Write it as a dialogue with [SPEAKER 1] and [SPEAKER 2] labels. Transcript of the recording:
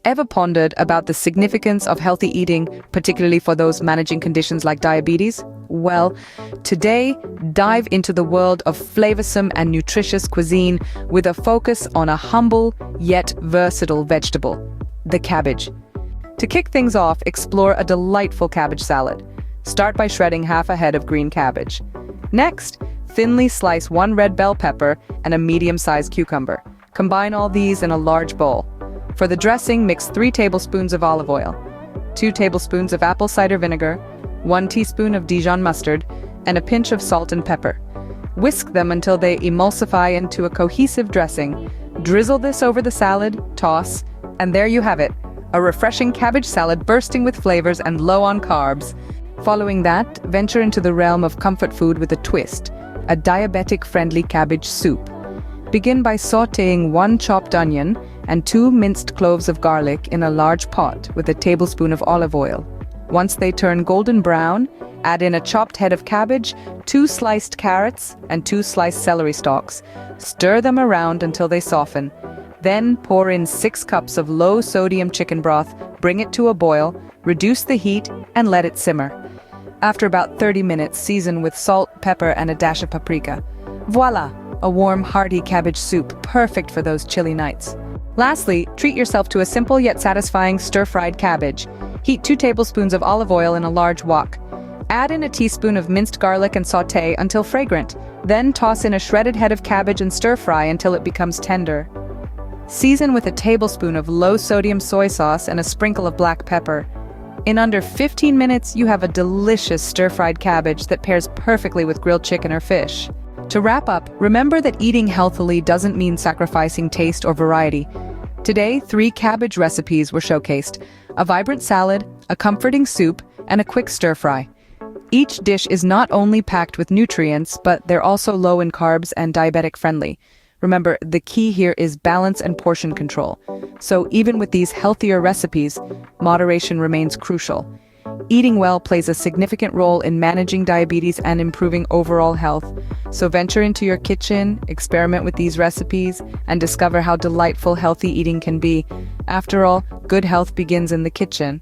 [SPEAKER 1] Ever pondered about the significance of healthy eating, particularly for those managing conditions like diabetes? Well, today, dive into the world of flavorsome and nutritious cuisine with a focus on a humble yet versatile vegetable, the cabbage. To kick things off, explore a delightful cabbage salad. Start by shredding half a head of green cabbage. Next, thinly slice 1 red bell pepper and a medium-sized cucumber. Combine all these in a large bowl. For the dressing, mix 3 tablespoons of olive oil, 2 tablespoons of apple cider vinegar, 1 teaspoon of Dijon mustard, and a pinch of salt and pepper. Whisk them until they emulsify into a cohesive dressing. Drizzle this over the salad, toss, and there you have it, a refreshing cabbage salad bursting with flavors and low on carbs. Following that, venture into the realm of comfort food with a twist, a diabetic-friendly cabbage soup. Begin by sautéing 1 chopped onion and 2 minced cloves of garlic in a large pot with a tablespoon of olive oil. Once they turn golden brown, add in a chopped head of cabbage, 2 sliced carrots, and 2 sliced celery stalks. Stir them around until they soften. Then pour in 6 cups of low-sodium chicken broth, bring it to a boil, reduce the heat, and let it simmer. After about 30 minutes, season with salt, pepper, and a dash of paprika. Voila! A warm, hearty cabbage soup, perfect for those chilly nights. Lastly, treat yourself to a simple yet satisfying stir-fried cabbage. Heat 2 tablespoons of olive oil in a large wok. Add in a teaspoon of minced garlic and sauté until fragrant. Then toss in a shredded head of cabbage and stir-fry until it becomes tender. Season with a tablespoon of low-sodium soy sauce and a sprinkle of black pepper. In under 15 minutes, you have a delicious stir-fried cabbage that pairs perfectly with grilled chicken or fish. To wrap up, remember that eating healthily doesn't mean sacrificing taste or variety. Today, 3 cabbage recipes were showcased: a vibrant salad, a comforting soup, and a quick stir-fry. Each dish is not only packed with nutrients, but they're also low in carbs and diabetic-friendly. Remember, the key here is balance and portion control. So even with these healthier recipes, moderation remains crucial. Eating well plays a significant role in managing diabetes and improving overall health. So venture into your kitchen, experiment with these recipes, and discover how delightful healthy eating can be. After all, good health begins in the kitchen.